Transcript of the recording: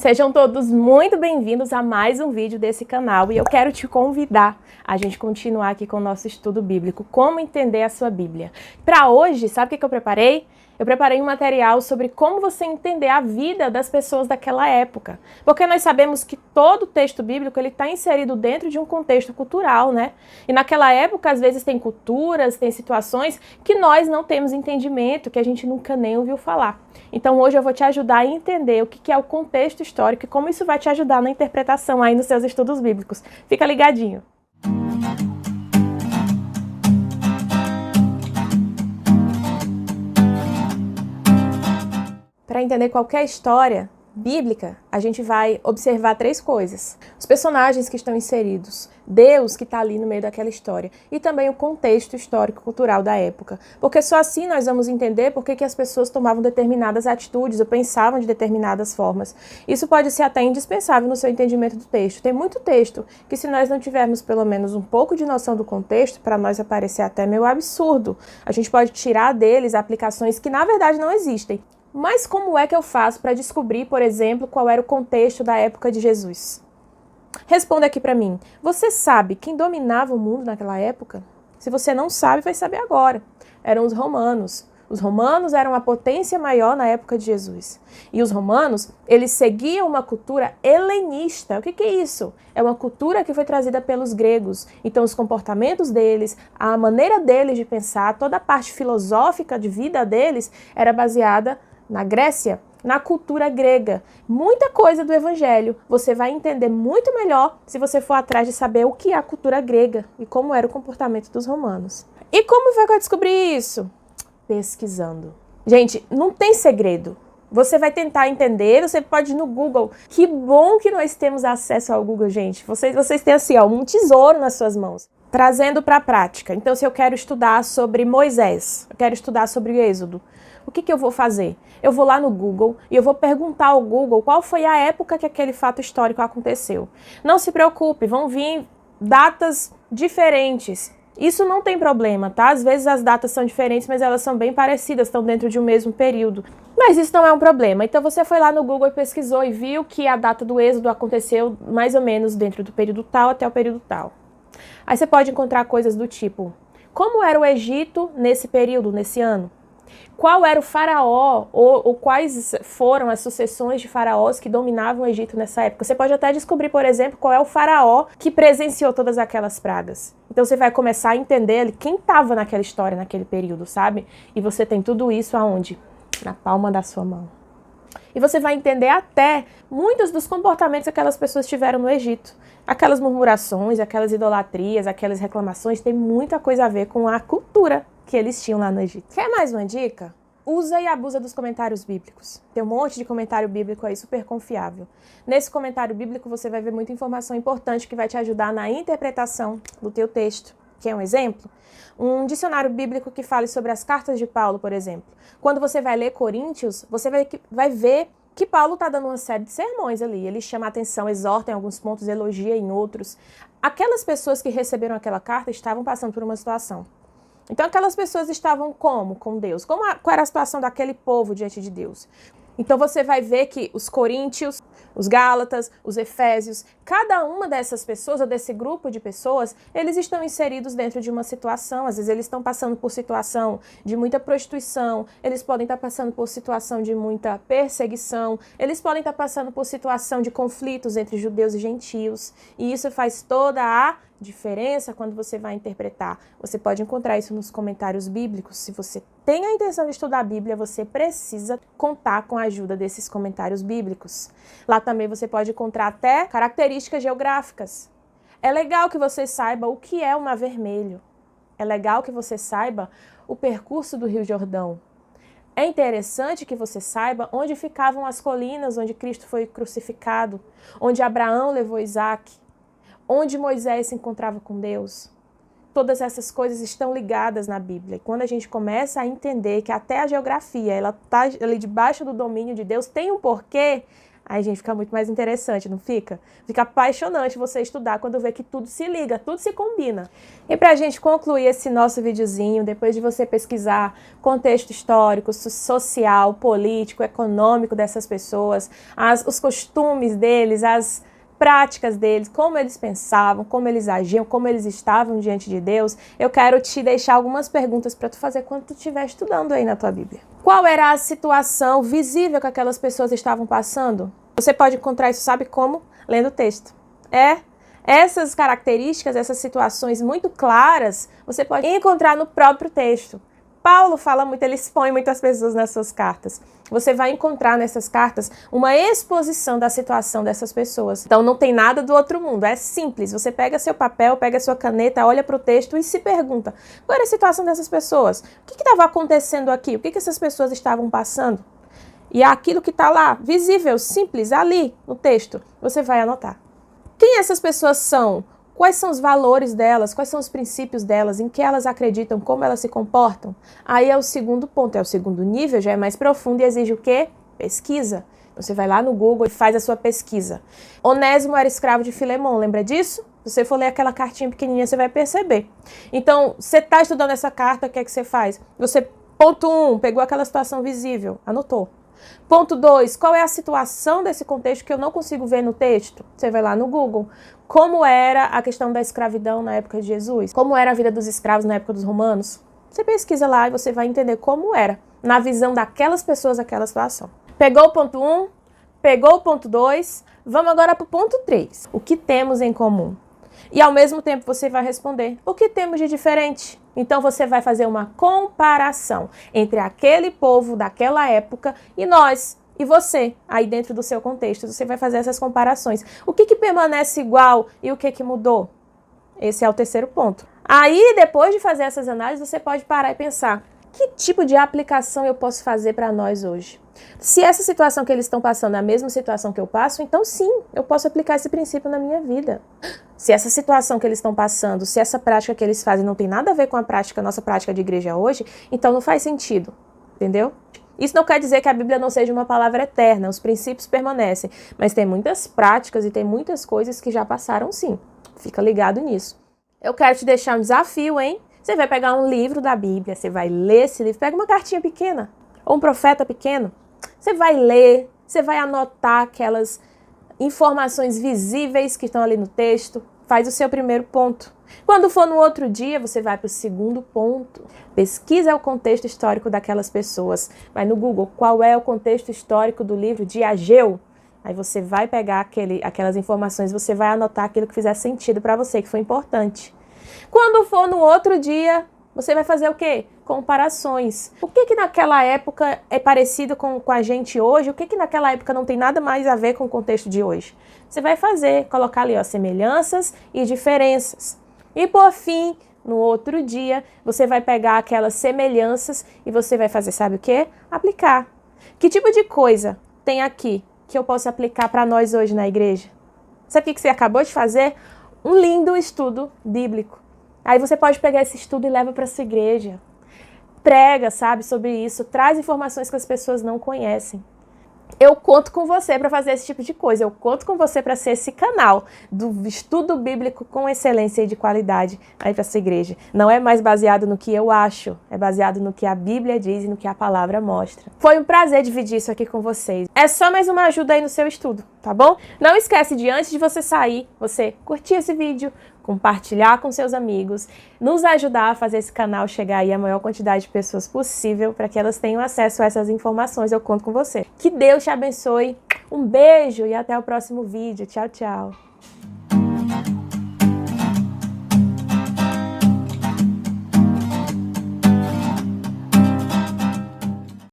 Sejam todos muito bem-vindos a mais um vídeo desse canal e eu quero te convidar a gente continuar aqui com o nosso estudo bíblico, como entender a sua Bíblia. Para hoje, sabe o que eu preparei? Eu preparei um material sobre como você entender a vida das pessoas daquela época. Porque nós sabemos que todo texto bíblico está inserido dentro de um contexto cultural, né? E naquela época, às vezes, tem culturas, tem situações que nós não temos entendimento, que a gente nunca nem ouviu falar. Então hoje eu vou te ajudar a entender o que é o contexto histórico e como isso vai te ajudar na interpretação aí nos seus estudos bíblicos. Fica ligadinho! Para entender qualquer história bíblica, a gente vai observar três coisas. Os personagens que estão inseridos, Deus que está ali no meio daquela história e também o contexto histórico-cultural da época. Porque só assim nós vamos entender por que as pessoas tomavam determinadas atitudes ou pensavam de determinadas formas. Isso pode ser até indispensável no seu entendimento do texto. Tem muito texto que, se nós não tivermos pelo menos um pouco de noção do contexto, para nós vai parecer até meio absurdo. A gente pode tirar deles aplicações que na verdade não existem. Mas como é que eu faço para descobrir, por exemplo, qual era o contexto da época de Jesus? Responda aqui para mim. Você sabe quem dominava o mundo naquela época? Se você não sabe, vai saber agora. Eram os romanos. Os romanos eram a potência maior na época de Jesus. E os romanos, eles seguiam uma cultura helenista. O que é isso? É uma cultura que foi trazida pelos gregos. Então, os comportamentos deles, a maneira deles de pensar, toda a parte filosófica de vida deles era baseada na Grécia, na cultura grega. Muita coisa do Evangelho você vai entender muito melhor se você for atrás de saber o que é a cultura grega e como era o comportamento dos romanos. E como foi que eu descobri isso? Pesquisando. Gente, não tem segredo. Você vai tentar entender, você pode ir no Google. Que bom que nós temos acesso ao Google, gente. Vocês têm assim, ó, um tesouro nas suas mãos. Trazendo para a prática. Então, se eu quero estudar sobre Moisés, eu quero estudar sobre o Êxodo, o que eu vou fazer? Eu vou lá no Google e eu vou perguntar ao Google qual foi a época que aquele fato histórico aconteceu. Não se preocupe, vão vir datas diferentes. Isso não tem problema, tá? Às vezes as datas são diferentes, mas elas são bem parecidas, estão dentro de um mesmo período. Mas isso não é um problema. Então você foi lá no Google e pesquisou e viu que a data do Êxodo aconteceu mais ou menos dentro do período tal até o período tal. Aí você pode encontrar coisas do tipo: como era o Egito nesse período, nesse ano? Qual era o faraó ou quais foram as sucessões de faraós que dominavam o Egito nessa época? Você pode até descobrir, por exemplo, qual é o faraó que presenciou todas aquelas pragas. Então você vai começar a entender quem estava naquela história, naquele período, sabe? E você tem tudo isso aonde? Na palma da sua mão. E você vai entender até muitos dos comportamentos que aquelas pessoas tiveram no Egito. Aquelas murmurações, aquelas idolatrias, aquelas reclamações, tem muita coisa a ver com a cultura que eles tinham lá no Egito. Quer mais uma dica? Usa e abusa dos comentários bíblicos. Tem um monte de comentário bíblico aí super confiável. Nesse comentário bíblico você vai ver muita informação importante que vai te ajudar na interpretação do teu texto. Quer um exemplo? Um dicionário bíblico que fale sobre as cartas de Paulo, por exemplo. Quando você vai ler Coríntios, você vai ver que Paulo está dando uma série de sermões ali. Ele chama a atenção, exorta em alguns pontos, elogia em outros. Aquelas pessoas que receberam aquela carta estavam passando por uma situação. Então aquelas pessoas estavam como com Deus? Qual era a situação daquele povo diante de Deus? Então você vai ver que os coríntios, os gálatas, os efésios, cada uma dessas pessoas, ou desse grupo de pessoas, eles estão inseridos dentro de uma situação. Às vezes eles estão passando por situação de muita prostituição, eles podem estar passando por situação de muita perseguição, eles podem estar passando por situação de conflitos entre judeus e gentios. E isso faz toda a diferença quando você vai interpretar. Você pode encontrar isso nos comentários bíblicos. Se você tem a intenção de estudar a Bíblia, você precisa contar com a ajuda desses comentários bíblicos. Lá também você pode encontrar até características geográficas. É legal que você saiba o que é o Mar Vermelho. É legal que você saiba o percurso do Rio Jordão. É interessante que você saiba onde ficavam as colinas onde Cristo foi crucificado, onde Abraão levou Isaac, onde Moisés se encontrava com Deus. Todas essas coisas estão ligadas na Bíblia. E quando a gente começa a entender que até a geografia ela está ali debaixo do domínio de Deus, tem um porquê, Aí, gente, fica muito mais interessante, não fica? Fica apaixonante você estudar quando vê que tudo se liga, tudo se combina. E pra gente concluir esse nosso videozinho, depois de você pesquisar contexto histórico, social, político, econômico dessas pessoas, os costumes deles, as práticas deles, como eles pensavam, como eles agiam, como eles estavam diante de Deus, eu quero te deixar algumas perguntas para tu fazer quando tu estiver estudando aí na tua Bíblia. Qual era a situação visível que aquelas pessoas estavam passando? Você pode encontrar isso, sabe como? Lendo o texto. Essas características, essas situações muito claras, você pode encontrar no próprio texto. Paulo fala muito, ele expõe muitas pessoas nas suas cartas. Você vai encontrar nessas cartas uma exposição da situação dessas pessoas. Então não tem nada do outro mundo, é simples. Você pega seu papel, pega sua caneta, olha para o texto e se pergunta: qual era a situação dessas pessoas? O que estava acontecendo aqui? O que essas pessoas estavam passando? E aquilo que está lá, visível, simples, ali no texto, você vai anotar. Quem essas pessoas são? Quais são os valores delas? Quais são os princípios delas? Em que elas acreditam? Como elas se comportam? Aí é o segundo ponto, é o segundo nível, já é mais profundo e exige o quê? Pesquisa. Você vai lá no Google e faz a sua pesquisa. Onésimo era escravo de Filemon, lembra disso? Se você for ler aquela cartinha pequenininha, você vai perceber. Então, você está estudando essa carta, o que é que você faz? Você, ponto 1, pegou aquela situação visível, anotou. Ponto 2, qual é a situação desse contexto que eu não consigo ver no texto? Você vai lá no Google. Como era a questão da escravidão na época de Jesus? Como era a vida dos escravos na época dos romanos? Você pesquisa lá e você vai entender como era, na visão daquelas pessoas, aquela situação. Pegou o ponto 1? Pegou o ponto 2? Vamos agora para o ponto 3. O que temos em comum? E ao mesmo tempo você vai responder: o que temos de diferente? Então você vai fazer uma comparação entre aquele povo daquela época e nós, e você, aí dentro do seu contexto. Você vai fazer essas comparações. O que permanece igual e o que mudou? Esse é o terceiro ponto. Aí, depois de fazer essas análises, você pode parar e pensar: que tipo de aplicação eu posso fazer para nós hoje? Se essa situação que eles estão passando é a mesma situação que eu passo, então sim, eu posso aplicar esse princípio na minha vida. Se essa situação que eles estão passando, se essa prática que eles fazem não tem nada a ver com a nossa prática de igreja hoje, então não faz sentido, entendeu? Isso não quer dizer que a Bíblia não seja uma palavra eterna, os princípios permanecem, mas tem muitas práticas e tem muitas coisas que já passaram sim. Fica ligado nisso. Eu quero te deixar um desafio, hein? Você vai pegar um livro da Bíblia, você vai ler esse livro, pega uma cartinha pequena, ou um profeta pequeno, você vai ler, você vai anotar aquelas informações visíveis que estão ali no texto, faz o seu primeiro ponto. Quando for no outro dia, você vai para o segundo ponto. Pesquisa o contexto histórico daquelas pessoas. Vai no Google, qual é o contexto histórico do livro de Ageu? Aí você vai pegar aquelas informações, você vai anotar aquilo que fizer sentido para você, que foi importante. Quando for no outro dia, você vai fazer o quê? Comparações. O que naquela época é parecido com a gente hoje? O que naquela época não tem nada mais a ver com o contexto de hoje? Você vai fazer, colocar ali, ó, semelhanças e diferenças. E por fim, no outro dia, você vai pegar aquelas semelhanças e você vai fazer, sabe o quê? Aplicar. Que tipo de coisa tem aqui que eu posso aplicar para nós hoje na igreja? Sabe o que você acabou de fazer? Um lindo estudo bíblico. Aí você pode pegar esse estudo e leva para sua igreja. Prega, sabe, sobre isso. Traz informações que as pessoas não conhecem. Eu conto com você para fazer esse tipo de coisa. Eu conto com você para ser esse canal do estudo bíblico com excelência e de qualidade aí para essa igreja. Não é mais baseado no que eu acho, é baseado no que a Bíblia diz e no que a palavra mostra. Foi um prazer dividir isso aqui com vocês. É só mais uma ajuda aí no seu estudo, tá bom? Não esquece de, antes de você sair, você curtir esse vídeo, compartilhar com seus amigos, nos ajudar a fazer esse canal chegar aí a maior quantidade de pessoas possível para que elas tenham acesso a essas informações. Eu conto com você. Que Deus te abençoe. Um beijo e até o próximo vídeo. Tchau, tchau.